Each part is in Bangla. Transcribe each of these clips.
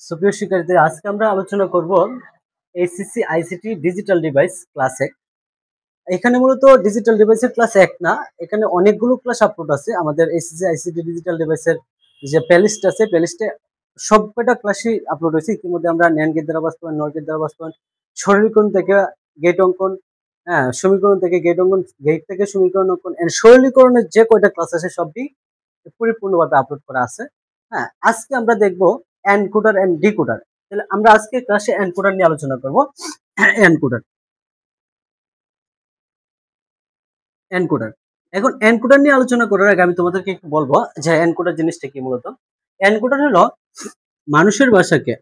সুপ্রিয় শিক্ষার্থীরা, আজকে আমরা আলোচনা করব HSC ICT digital device class 1। এখানে মূলত ডিজিটাল ডিভাইসের ক্লাস 1 না, এখানে অনেকগুলো ক্লাস আপলোড আছে। আমাদের এইচএসসি আইসিটি ডিজিটাল ডিভাইসের যে প্লেলিস্ট আছে, প্লেলিস্টে সবকটা ক্লাসই আপলোড হয়েছে। ইতিমধ্যে আমরা ন্যান্ড গেট দ্বারা বাস্তবায়ন, নর গেট দ্বারা বাস্তবায়ন, সরলীকরণ থেকে গেট অঙ্কন, সমীকরণ থেকে গেট অঙ্কন, গেট থেকে সমীকরণ অঙ্কন এন্ড সরলীকরণের যে কয়টা ক্লাস আছে সবই পরিপূর্ণভাবে আপলোড করা আছে। আজকে আমরা দেখব এনকোডার এন্ড ডিকোডার। তাহলে আমরা আজকে ক্লাসে এনকোডার নিয়ে আলোচনা করব। এনকোডার এখন এনকোডার নিয়ে আলোচনা করার আগে আমি তোমাদেরকে একটু বলবো যে এনকোডার জিনিসটা কি। মূলত এনকোডার হলো মানুষের ভাষাকে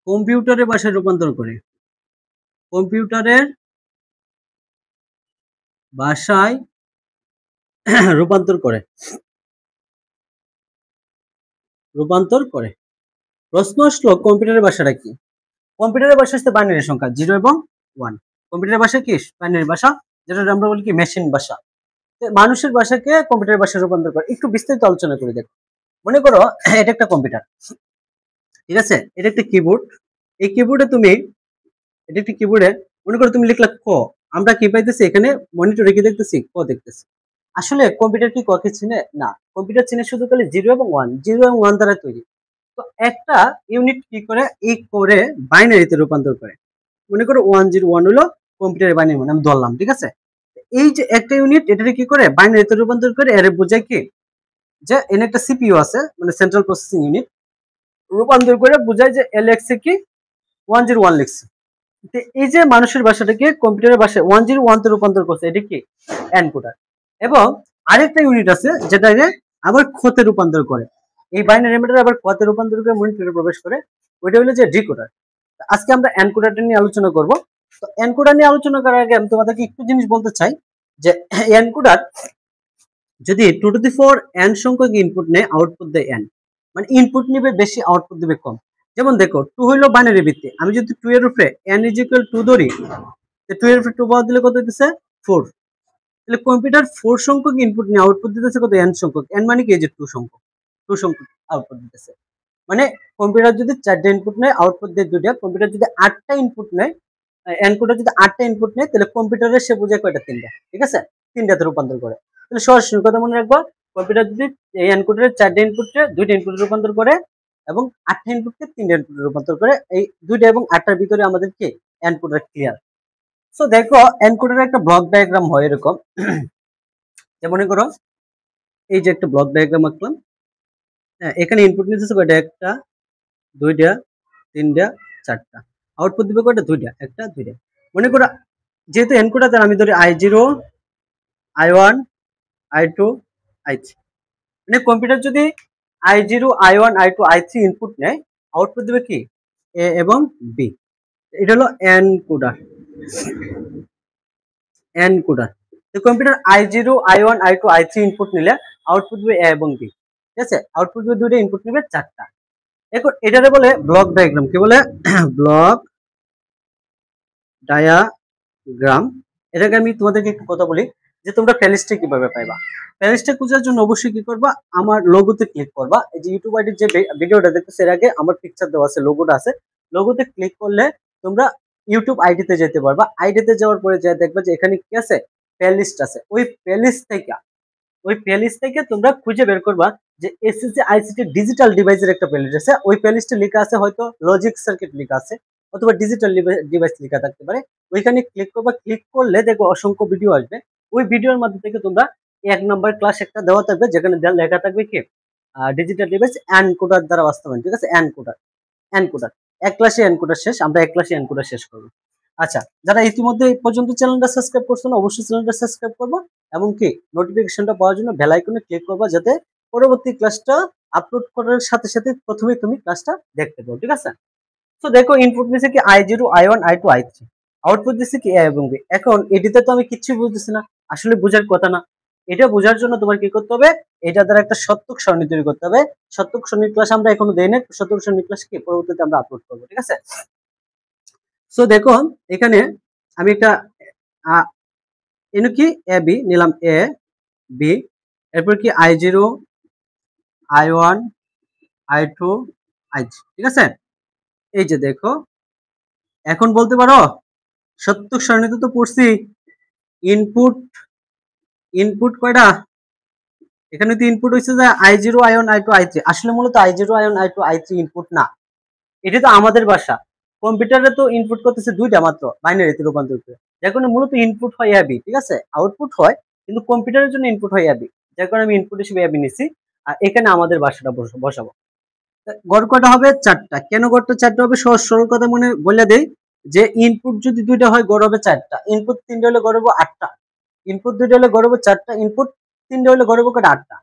কম্পিউটারের ভাষায় রূপান্তর করে, কম্পিউটারের ভাষায় রূপান্তর করে। প্রশ্ন আসলো কম্পিউটারের ভাষাটা কি? কম্পিউটারের ভাষা হচ্ছে বাইনারি সংখ্যা 0 এবং 1। কম্পিউটারের ভাষা কি? বাইনারি ভাষা, যেটা আমরা বলি কি মেশিন ভাষা। মানুষের ভাষাকে কম্পিউটারের ভাষায় রূপান্তর করে। একটু বিস্তারিত আলোচনা করে দেখো। মনে করো এটা একটা কম্পিউটার, ঠিক আছে? এটা একটা কিবোর্ড। এই কিবোর্ডে এটা একটা কিবোর্ডে মনে করো তুমি লিখলা ক। আমরা কি পাইতেছি এখানে? মনিটরে কি দেখতেছি? ক দেখতেছি। আসলে কম্পিউটার কি ককে চিনে? না, কম্পিউটার চিনে শুধু খালি 0 এবং 1। 0 এবং 1 দ্বারা তৈরি। তো একটা ইউনিট কি করে? এই করে বাইনারিতে রূপান্তর করে। মনে করো 101 হলো কম্পিউটারের বাইনারি মানে আমি ধরলাম, ঠিক আছে? এই যে একটা ইউনিট, এটাকে কি করে বাইনারিতে রূপান্তর করে। এর বোঝায় কি যে এনে একটা সিপিইউ আছে, মানে সেন্ট্রাল প্রসেসিং ইউনিট, রূপান্তর করে বোঝায় যে এল লিখছে কি 101 লিখছে। এই যে মানুষের ভাষাটাকে কম্পিউটারের ভাষায় 101 তে রূপান্তর করছে, এটা কি এনকোডার। এবং আরেকটা ইউনিট আছে যেটাকে আবার খতে রূপান্তর করে। এই বাইনারি ম্যাটার আবার খতে রূপান্তর করে মনিটরে প্রবেশ করে, ওইটা হলো যে ডিকোডার। আজকে আমরা এনকোডারটা নিয়ে আলোচনা করব। তো এনকোডার নিয়ে আলোচনা করার আগে আমি তোমাদেরকে একটু জিনিস বলতে চাই যে এনকোডার যদি 2 টু দি 4 n সংখ্যক ইনপুট নেয়, আউটপুট দেয় n, মানে ইনপুট নিবে বেশি, আউটপুট দিবে কম। যেমন দেখো 2 হইলো বাইনারি ভিত্তি, আমি যদি 2 এর উপরে n = 2 ধরি, তো 2 এর উপরে 2 পাওয়ার দিলে কত হইতেছে? 4। তাহলে কম্পিউটার 4 সংখ্যক ইনপুট নিয়ে আউটপুট দিতেছে কত? n সংখ্যক। n মানে কি? এই যে 2 সংখ্যক, 2 সংখ্যক আউটপুট দিতেছে। মানে কম্পিউটার যদি 4টা ইনপুট নেয়, আউটপুট দেয় 2টা। কম্পিউটার যদি 8টা ইনপুট নেয়, এনকোডার যদি 8টা ইনপুট নেয়, তাহলে কম্পিউটারের সে বোঝায় কয়টা? 3টা, ঠিক আছে? 3টাতে রূপান্তর করে। তাহলে সরাসরি কথা মনে রাখবো, কম্পিউটার যদি এই এনকোডারের 4টা ইনপুটকে 2টা ইনপুটে রূপান্তর করে এবং 8টা ইনপুটকে 3টা ইনপুটে রূপান্তর করে। এই 2টা এবং 8টার ভিতরে আমাদের কি এনকোডার ক্লিয়ার। সো দেখো এনকোডারের একটা ব্লক ডায়াগ্রাম হয় এরকম। যে মনে করো এই যে একটা ব্লক ডায়াগ্রাম আঁকলাম। এখানে ইনপুট নিতেছে কয়টা? 1টা, 2টা, 3টা, 4টা। আউটপুট দিবে কয়টা? 2টা, 1টা, 2টা। মনে করো যেহেতু এনকোডার আমি ধরি I0, I1, I2, I3। মানে কম্পিউটার যদি I0, I1, I2, I3 input নেয়, আউটপুট দিবে কি? A এবং B। এটা হলো এনকোডার। তো computer I0, I1, I2, I3 input নিলে আউটপুট দিবে A এবং B, ঠিক আছে? আউটপুট দিবে 2টা, ইনপুট নিবে 4টা। এখন এটারে বলে ব্লক ডায়াগ্রাম। কি বলে? Block diagram. এটাকে আমি তোমাদেরকে একটু কথা বলি যে তোমরা প্লেলিস্টে কিভাবে পাইবা। প্লেলিস্টে খোঁজার জন্য অবশ্যই কি করবা? আমার লোগোতে ক্লিক করবা। এই যে ইউটিউব আইডির যে ভিডিওটা দেখতেছ, এর আগে আমার পিকচার দেওয়া আছে, লোগোটা আছে। লোগোতে ক্লিক করলে তোমরা ইউটিউব আইডিতে যেতে পারবা। আইডিতে যাওয়ার পরে যা দেখবা যে এখানে কি আছে? প্লেলিস্ট আছে। ওই প্লেলিস্ট থেকে তোমরা খুঁজে বের করবা যে এসএসসি আইসিটি ডিজিটাল ডিভাইসের একটা প্লেলিস্ট আছে। ওই প্লেলিস্টে লেখা আছে হয়তো লজিক সার্কিট লেখা আছে, অথবা ডিজিটাল ডিভাইস লেখা থাকতে পারে। ওইখানে ক্লিক করবা। ক্লিক করলে দেখো অসংখ্য ভিডিও আসবে। ওই ভিডিওর মধ্যে থেকে তোমরা 1 নম্বর ক্লাস একটা দেওয়া থাকবে, যেখানে লেখা থাকবে কি ডিজিটাল ডিভাইস এনকোডার দ্বারা বাস্তবায়ন, ঠিক আছে? এনকোডার এক ক্লাসে এনকোডার শেষ। আমরা এক ক্লাসে এনকোডার শেষ করবো। আচ্ছা, যারা ইতিমধ্যে এই পর্যন্ত চ্যানেলটা সাবস্ক্রাইব করছো না, অবশ্যই চ্যানেলটা সাবস্ক্রাইব করবো এবং কি নোটিফিকেশনটা পাওয়ার জন্য বেল আইকনে ক্লিক করবা, যাতে পরবর্তী ক্লাসটা আপলোড করার সাথে সাথে প্রথমে তুমি ক্লাসটা দেখতে পাও, ঠিক আছে? তো দেখো ইনপুট দিছে কি I0, I1, I2, I3, output দিছে কি A এবং B। এখন এটিতে তো আমি কিচ্ছু বুঝতেছি না, আসলে বোঝার কথা না। এটা বোঝার জন্য তোমার কি করতে হবে? এটা দ্বারা একটা সত্যক সারণী তৈরি করতে হবে। সত্যক সারণীর ক্লাস আমরা এখনো দেই না। সত্যক সারণীর ক্লাস কি পরবর্তীতে আমরা আপলোড করবো, ঠিক আছে? সো দেখো এখানে আমি একটা এনু কি এ বি নিলাম, এ বি, এরপর কি I0 I1 I2 I3, ঠিক আছে। এই যে দেখো, এখন বলতে পারো সত্যক সারণীতে তো পড়ছি ইনপুট, ইনপুট কয়টা, এখানে তো ইনপুট হইছে যে I0 I1 I2 I3, আসলে মূলত I0 I1 I2 I3 input না, এটা তো আমাদের ভাষা। কম্পিউটারে তো ইনপুট করতেছে দুইটা মাত্র, বাইনারিতে রূপান্তর করে, যার কারণে মূলত ইনপুট হয় এবি, ঠিক আছে, আউটপুট হয়, কিন্তু কম্পিউটারের জন্য ইনপুট হয় এবি, যার কারণে আমি ইনপুট হিসেবে এবি নিছি। আর এখানে আমাদের ভাষাটা বসাবো। গড় কয়টা হবে? 4টা। কেন গড়টা 4টা হবে? সহজ সরল কথা মনে বলে দেই, যে ইনপুট যদি দুইটা হয় গড় হবে 4টা, ইনপুট 3টা হলে গড় হবে 8টা, ইনপুট 2টা হলে গড় হবে 4টা, ইনপুট 3টা হলে গড় হবে কয়টা? 8টা।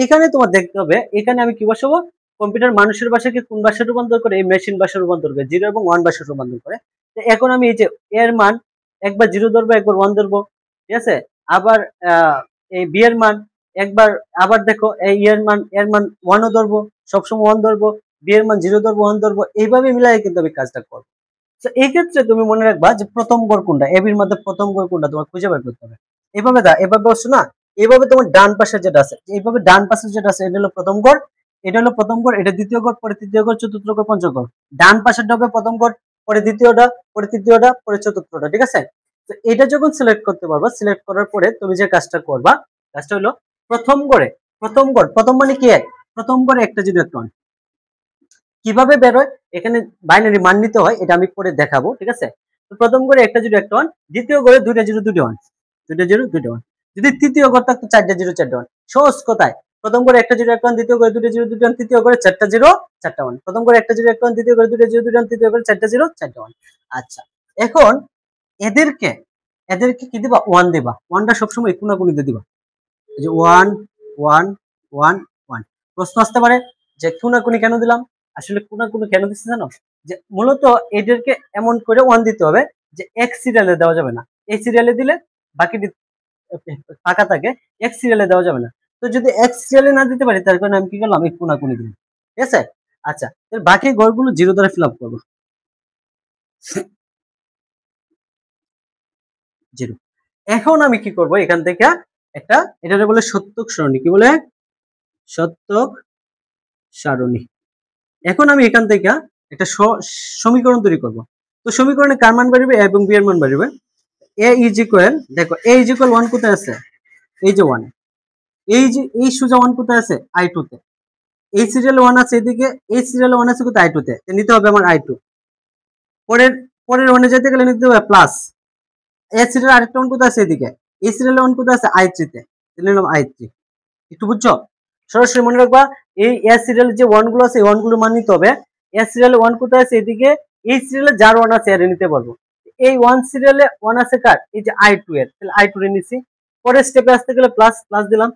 এখানে তোমার দেখতে হবে, এখানে আমি কি বসাবো? কম্পিউটার মানুষের ভাষাকে কোন ভাষায় রূপান্তর করে? এই মেশিন ভাষায় রূপান্তর করে, 0 এবং 1 ভাষায় রূপান্তর করে। তো এখন আমি এই যে এর মান একবার 0 ধরবো, একবার 1 ধরবো, ঠিক আছে। আবার এই বি এর মান একবার, আবার দেখো এই এর মান 1 ও ধরবো, সবসময় 1 ধরবো, বি এর মান 0 ধরবো, 1 ধরবো, এইভাবে মিলাই কিন্তু আমি কাজটা করবো। তো এই ক্ষেত্রে তুমি মনে রাখবা যে প্রথম গড় কোনটা, এবির মধ্যে প্রথম গড় কোনটা তোমার খুঁজে বের করতে হবে। এভাবে এভাবে বসছো না, এভাবে তোমার ডান পাশে যেটা আছে, এইভাবে ডান পাশে যেটা আছে, এটা হলো প্রথম গড়, এটা হলো প্রথম গড়, এটা দ্বিতীয় গড়, পরে তৃতীয় গড়, চতুর্থ গড়, পঞ্চম গড়। ডান পাশেরটা হবে প্রথম গড়, পরে দ্বিতীয়টা, পরে তৃতীয়টা, পরে চতুর্থটা, ঠিক আছে। তো এটা যখন সিলেক্ট করতে পারবা, সিলেক্ট করার পরে তুমি যে কাজটা করবা, কাজটা হলো প্রথম গড়ে, প্রথম গড়, প্রথম মানে কি এক, প্রথম গড়ে একটা জিরো একটা ওয়ান, কিভাবে বের হয়, এখানে বাইনারি মান নিতে হয়, এটা আমি পরে দেখাবো, ঠিক আছে। তো প্রথম গড়ে একটা জিরো একটা ওয়ান, দ্বিতীয় গড়ে দুইটা জিরো দুইটা ওয়ান, দুইটা জিরো দুইটা ওয়ান, যদি তৃতীয় গড় থাকতো চারটা জিরো চারটা ওয়ান। সহজ কথায়, প্রথম গড়ে একটা জিরো একটা ওয়ান, দ্বিতীয় গড়ে দুইটা জিরো দুইটা ওয়ান, তৃতীয় গড়ে চারটা জিরো চারটা ওয়ান, প্রথম গড়ে একটা জিরো একটা ওয়ান, দ্বিতীয় গড়ে দুইটা জিরো দুইটা ওয়ান, তৃতীয় গড়ে চারটা জিরো চারটা ওয়ান। আচ্ছা, এখন এদেরকে এদেরকে কি দিবা? ওয়ান দিবা, ওয়ানটা সবসময় কোনাকুনিতে দিবা, এই যে ওয়ান ওয়ান ওয়ান ওয়ান। প্রশ্ন আসতে পারে যে কোনাকুনি কেন দিলাম? আসলে কোনাকুনি কেন দিচ্ছি জানো? যে মূলত এদেরকে এমন করে ওয়ান দিতে হবে যে এক সিরিয়ালে দেওয়া যাবে না, এই সিরিয়ালে দিলে বাকি ফাঁকা থাকে, এক সিরিয়ালে দেওয়া যাবে না। তো যদি এক সিরিয়ালে না দিতে পারি, তার কারণে আমি কি করলাম? এই কোনাকুনি দিলাম, ঠিক আছে। আচ্ছা, বাকি ঘরগুলো জিরো দ্বারা ফিল আপ করবো, জিরো। এখন আমি কি করব? এখান থেকে একটা, এটা বলে সত্যক সারণী, কি বলে? সত্যক সারণী। এখন আমি এখান থেকে একটা সমীকরণ তৈরি করব। তো সমীকরণে কার মান বাড়বে? এ এবং বি এর মান বাড়বে। এ ইজ ইকুয়াল, দেখো এ ইজ ইকুয়াল 1 কোথায় আছে? এই যে 1, এই সোজা 1 কোথায় আছে? I2 তে। এই সিরিয়ালে 1 আছে এদিকে, এই সিরিয়ালে 1 আছে কোথায়? I2 তে। নিতে হবে আমার I2। পরের পরের 1 এ যেতে গেলে নিতে হবে প্লাস। এই সিরিয়ালে আরেকটা 1 কোথায় আছে? এদিকে। এই সিরিয়ালে 1 কোথায় আছে? I3 তে। নিলাম I3। একটু বুঝছো? সরাসরি মনে রাখবা, এই এস সিরিয়ালে যে ওয়ান গুলো আছে, ওয়ান গুলো মান নিতে হবে। এস সিরিয়ালে ওয়ান কোথায় আছে? এদিকে। এই সিরিয়ালে যার ওয়ান আছে এর নিতে পারবো। এই ওয়ান সিরিয়ালে ওয়ান আছে কার? এই যে I2 এর, তাহলে I2 এর নিছি। পরের স্টেপে আসতে গেলে প্লাস প্লাস দিলাম।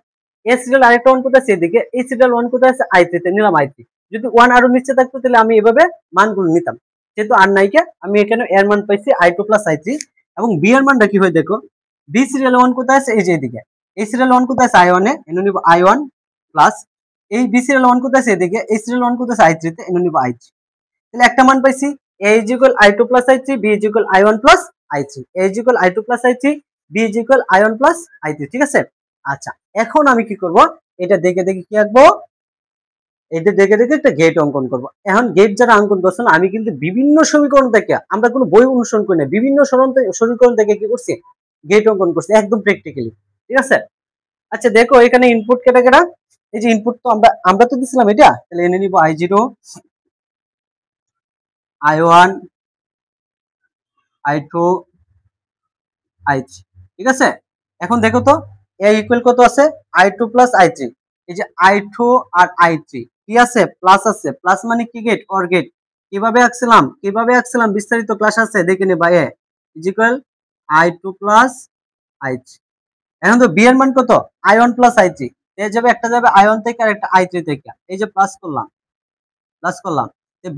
এস সিরিয়াল আরেকটা ওয়ান কোথায় আছে? এদিকে। এই সিরিয়াল ওয়ান কোথায় আছে? I3 তে, নিলাম I3। যদি ওয়ান আরো নিচে থাকতো তাহলে আমি এভাবে মানগুলো নিতাম, যেহেতু আর নাইকে আমি এখানে এর মান পাইছি I2 প্লাস I3। এবং বি এর মানটা কি হয় দেখো, বি সিরিয়াল ওয়ান কোথায় আছে? এই যে এদিকে। এই সিরিয়াল ওয়ান কোথায় আছে? I1 এ, এনে নিব I1 প্লাস এই বি সিরিয়াল ওয়ান কোথায় আছে? এদিকে। এই সিরিয়াল ওয়ান কোথায় আছে? I3 তে, এনে নিব I3। তাহলে একটা মান পাইছি, a is equal I2 plus I3, b is equal I1 plus I3, a is equal I2 plus I3, b is equal I1 plus I3, ঠিক আছে। আচ্ছা, এখন আমি কি করব? এটা দেখে দেখে কি আঁকবো? এটা দেখে দেখে একটা গেট অঙ্কন করব। এখন গেট যারা অঙ্কন করছেন, আমি কিন্তু বিভিন্ন সমীকরণ থেকে, আমরা কোনো বই অনুসরণ করি না, বিভিন্ন সমীকরণ থেকে কি করছি? গেট অঙ্কন করছি, একদম প্র্যাকটিক্যালি, ঠিক আছে। আচ্ছা দেখো, এখানে ইনপুট কেটা কেটা? এই যে ইনপুট তো আমরা তো দিছিলাম এটা, তাহলে এনে নিব I0 I1 I2 I3, ঠিক আছে। এখন দেখো তো a ইকুয়াল কত আছে? I2 plus I3। এই যে I2 আর I3 কি আছে? প্লাস আছে। প্লাস মানে কি? Gate, or gate. কিভাবে আঁকছিলাম বিস্তারিত ক্লাস আছে, দেখে নে ভাই। Is equal I2 plus I3। এখন তো বি এর মান কত? I1 plus I3। এই যাবে, একটা যাবে I1 থেকে আর একটা I3 থেকে, এই যে প্লাস করলাম,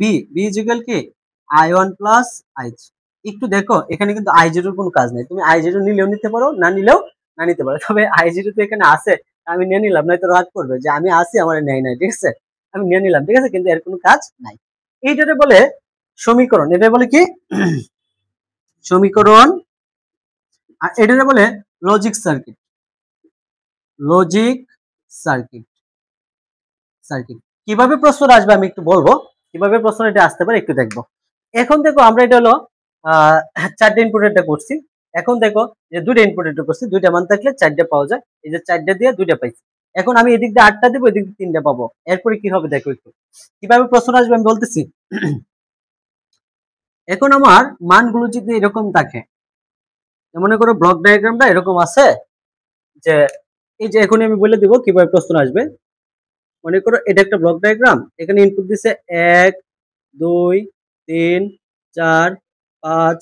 বি ইজ ইকুয়াল কি? I1 plus I3। একটু দেখো, এখানে কিন্তু I0 এর কোনো কাজ নেই, তুমি I0 নিলেও নিতে পারো, না নিলেও না নিতে পারো, তবে I0 তো এখানে আছে, আমি নিয়ে নিলাম, নয়তো রাগ করবে যে আমি আসি আমার নেই নাই, ঠিক আছে। আমি নিয়ে নিলাম, ঠিক আছে, কিন্তু এর কোনো কাজ নাই। এইটারে বলে সমীকরণ, এটা বলে কি? সমীকরণ আর এটা বলে logic circuit. Logic circuit circuit কিভাবে প্রশ্ন আসবে আমি একটু বলবো, কিভাবে প্রশ্ন এটা আসতে পারে একটু দেখবো। এখন দেখো আমরা এটা হলো 4টে ইনপুট এটা করছি। এখন দেখো যে 2টা ইনপুট এটা করছি, 2টা মান থাকলে 4টা পাওয়া যায়। এই যে 4টা দিয়ে 2টা পাইছি। এখন আমি এদিক দিয়ে 8টা দিব, এদিক দিয়ে 3টা পাবো। এরপরে কি হবে দেখো একটু কিভাবে প্রশ্ন আসবে আমি বলতেছি। এখন আমার মানগুলো যদি এরকম থাকে, মনে করো ব্লক ডায়াগ্রামটা এরকম আছে যে এই যে এখন আমি বলে দিব কিভাবে প্রশ্ন আসবে। মনে করো এটা একটা ব্লক ডায়াগ্রাম, এখানে ইনপুট দিছে 1 2 3 4 5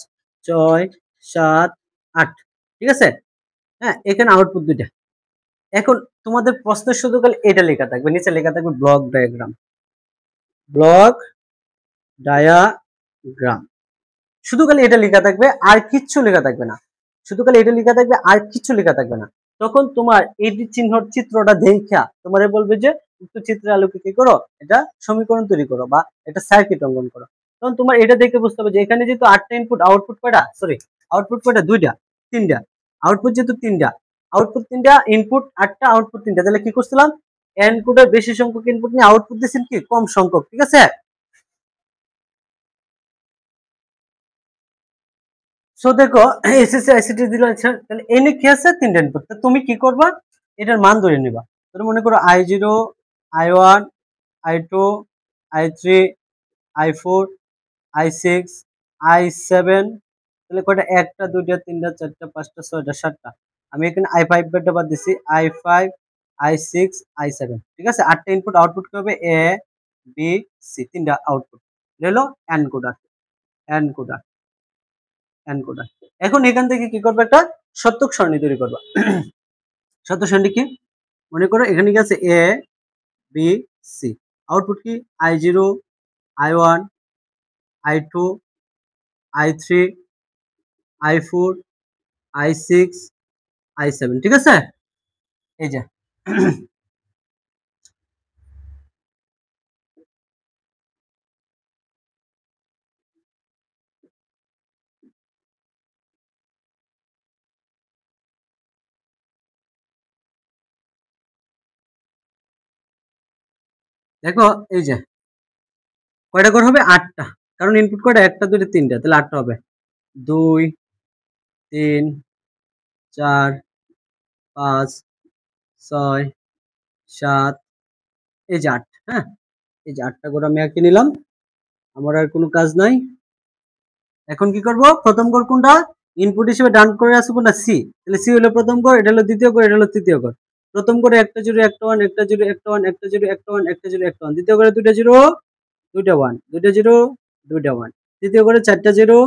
6 7 8, ঠিক আছে। হ্যাঁ, এখানে আউটপুট 2টা। এখন তোমাদের প্রশ্নের শুধু খালি এটা লেখা থাকবে, নিচে লেখা থাকবে ব্লক ডায়াগ্রাম, ব্লক ডায়াগ্রাম, শুধু খালি এটা লেখা থাকবে আর কিচ্ছু লেখা থাকবে না, শুধু খালি এটা লেখা থাকবে আর কিচ্ছু লেখা থাকবে না। তখন তোমার এই চিহ্নর চিত্রটা দেখা তোমারে বলবে যে উক্ত চিত্রের আলোকে কি করো, এটা সমীকরণ তৈরি করো বা এটা সার্কিট অঙ্কন করো। তখন তোমার এটা দেখে বুঝতে হবে যে এখানে যেহেতু 8টা ইনপুট, আউটপুট কয়টা, সরি আউটপুট কয়টা, 2টা 3টা, আউটপুট যেহেতু 3টা, আউটপুট 3টা, ইনপুট 8টা, আউটপুট 3টা, তাহলে কি করছিলাম ইনপুটের বেশি সংখ্যক ইনপুট নিয়ে আউটপুট দিয়েছেন কি কম সংখ্যক, ঠিক আছে। সো দেখো এসএসসি আইসিটি দিল, আচ্ছা তাহলে এনে কি আছে 3টা ইনপুট, তুমি কি করবা এটার মান ধরে নিবা। তাহলে মনে করো i0 i1 i2 i3 i4 i6 i7, তাহলে কয়টা, 1টা 2টা 3টা 4টা 5টা 6টা 7টা, আমি এখানে i5 বেরটা বাদ দিছি, i5 i6 i7, ঠিক আছে। 8টা ইনপুট, আউটপুট কি হবে a b c, 3টা আউটপুট, হলো এনকোডার, এনকোডার, এনকোডার। এখন এখান থেকে কি করবে, একটা সত্যক সারণী তৈরি করবা। সত্যক সারণী কি, মনে করো এখানে কি আছে a b c, আউটপুট কি i0 i1 i2 i3 i4 i6 i7, ঠিক আছে। এই যে দেখো এই যে কয়টা করে হবে, 8টা, কারণ ইনপুট কয়টা, 1টা 2টা 3টা, তাহলে 8টা হবে 2 3 4 5 6 7, এই যে 8, হ্যাঁ এই যে 8টা করে আমি এঁকে নিলাম, আমার আর কোনো কাজ নাই। এখন কি করব, প্রথম ঘর কোনটা, ইনপুট হিসেবে ডান করে আছে কোনটা, সি, তাহলে সি হলো প্রথম ঘর, এটা হলো দ্বিতীয় ঘর, এটা হলো তৃতীয় ঘর। প্রথম ঘরে একটা জিরো একটা ওয়ান, একটা জিরো একটা ওয়ান, একটা জিরো একটা ওয়ান, একটা জিরো একটা ওয়ান, দ্বিতীয় ঘরে 2টা জিরো 2টা ওয়ান, 2টা জিরো 2টা ওয়ান, তৃতীয় ঘরে 4টা জিরো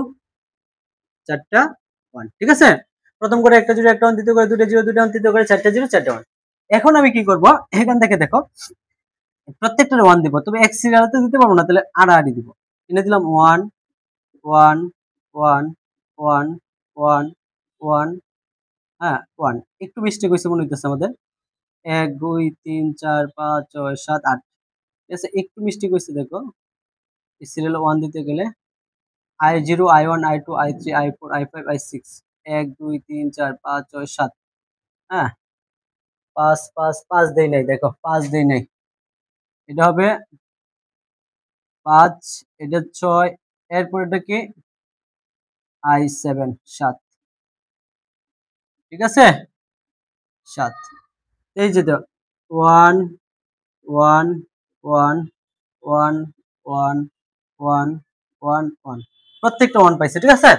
4টা ওয়ান, ঠিক আছে। প্রথম ঘরে একটা জিরো একটা ওয়ান, দ্বিতীয় ঘরে 2টা জিরো 2টা ওয়ান, তৃতীয় ঘরে 4টা জিরো 4টা ওয়ান। এখন আমি কি করব, এখান থেকে দেখো প্রত্যেকটা ওয়ান দিব, তবে এক সিরিয়ালে দিতে পারবো না, তাহলে আড়াআড়ি দিব, এনে দিলাম 1 1 1 1 1 1, হ্যাঁ 1, একটু মিস্টেক হয়েছে মনে হইতেছে আমাদের, 1 2 3 4 5 6 7 8, ঠিক আছে একটু মিস্টেক হয়েছে দেখো এই সিরিয়াল 1 দিতে গেলে, i0 i1 i2 i3 i4 i5 i6, 1 2 3 4 5 6 7, হ্যাঁ 5 5 5 দেই নাই, দেখো 5 দেই নাই, এটা হবে 5, এটা 6, এরপর এটা কি i7 7, ঠিক আছে 7, এই যে 1 1 1 1 1 1 1 1, প্রত্যেকটা 1 পাইছে, ঠিক আছে।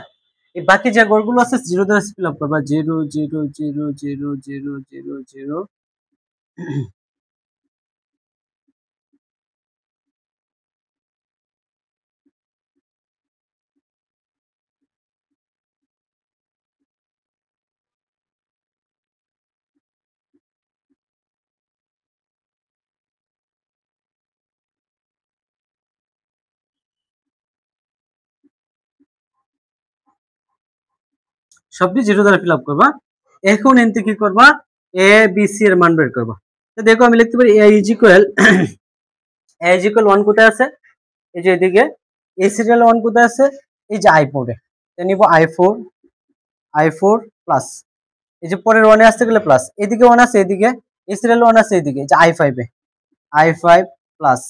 এই বাকি যে ঘরগুলো আছে জিরো দ্বারা ফিল আপ করবা, 0 0 0 0 0 0 0, সবটি জিরো দ্বারা ফিল আপ করবা। এখন এনতে কি করবা, এ বি সি এর মান বের করবা। তো দেখো আমি লিখতে পারি A is equal, A is equal 1 কোথায় আছে, এই যে এদিকে, এই সিরিয়াল 1 কোথায় আছে, এই যে i4 এ, নিব i4 প্লাস, এই যে পরের ওয়ানে আসতে গেলে প্লাস, এদিকে ওয়ান আছে, এদিকে এই সিরিয়াল ওয়ান আছে, এদিকে যে i5 এ i5 প্লাস,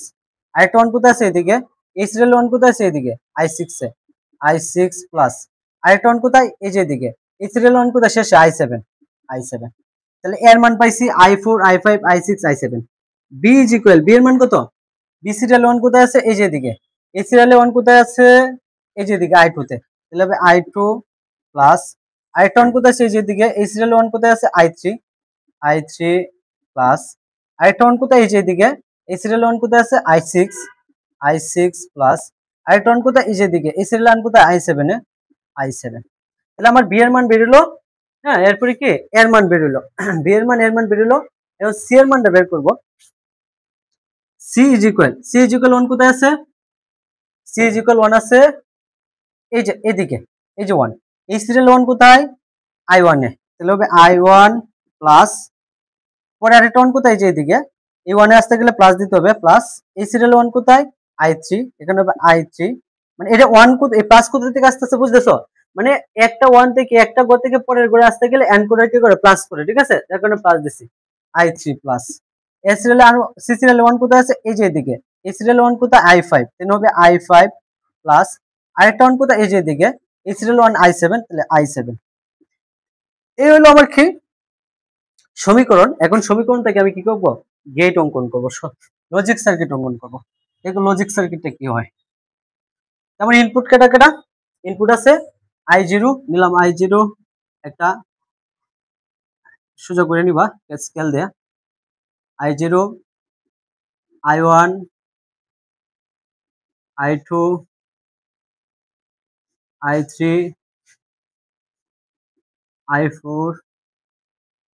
আরেকটা ওয়ান কোথায় আছে, এদিকে এই সিরিয়াল ওয়ান কোথায় আছে, এদিকে i6 এ i6 প্লাস, আরেকটা ওয়ান কোথায়, এই যে এদিকে এই সিরিয়াল ওয়ান কোথায় শেষে i7 তাহলে এর মান পাইছি i4 i5 i6 i7। B is equal, B এর মান কত, বি সিরিয়াল ওয়ান কোথায় আছে, এই যে এদিকে এই সিরিয়াল ওয়ান কোথায় আছে, এই যে এদিকে i2 তে, তাহলে হবে i2 প্লাস, আরেকটা ওয়ান কোথায় আছে, এই যে এদিকে এই সিরিয়াল ওয়ান কোথায় আছে, i3 প্লাস, আরেকটা ওয়ান কোথায়, এই যে এদিকে এই সিরিয়াল ওয়ান কোথায় আছে, i6 প্লাস, আরেকটা ওয়ান কোথায়, এই যে এদিকে এই সিরিয়াল ওয়ান কোথায়, i7 তাহলে আমার বি এর মান বেরোলো। হ্যাঁ, এরপরে কি এর মান বেরোলো, বি এর মান বেরোলো। এবং সি এর মানটা বের করবো। সি ইজ ইকুয়াল ওয়ান কোথায় আছে, সি ইজ ইকুয়াল ওয়ান আছে এই যে এদিকে, এই যে ওয়ান, এই সিরিয়াল ওয়ান কোথায়, i1 এ, তাহলে হবে i1 প্লাস, পরে আরেকটা ওয়ান কোথায়, যে এদিকে এই ওয়ানে আসতে গেলে প্লাস দিতে হবে, প্লাস এই সিরিয়াল ওয়ান কোথায়, i3, এখানে হবে i3, মানে এটা ওয়ান এই প্লাস কোথা থেকে আসতেছে বুঝতেছো, মানে একটা ওয়ান থেকে একটা ঘর থেকে পরের ঘরে আসতে গেলে এন্ড করে কি করে প্লাস করে, ঠিক আছে, যার কারণে প্লাস দিছি i3 প্লাস, এই সিরিয়াল আর সি সিরিয়াল ওয়ান কোথায় আছে, এই যে এদিকে এই সিরিয়াল ওয়ান কোথায়, i5, তাহলে হবে i5 প্লাস, আরেকটা ওয়ান কোথায়, এই যে এদিকে এই সিরিয়াল ওয়ান i7, তাহলে i7। এই হলো আমার কি সমীকরণ। এখন সমীকরণ থেকে আমি কি করব, গেট অঙ্কন করব, লজিক সার্কিট অঙ্কন করব। দেখো লজিক সার্কিটটা কি হয়। যেমন ইনপুট কেটা কেটা, ইনপুট আছে i0, নিলাম i0, একটা সোজা করে নিবা স্কেল দেয়া, i0 i1 i2 i3 i4,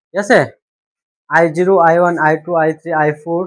ঠিক আছে, i0 i1 i2 i3 i4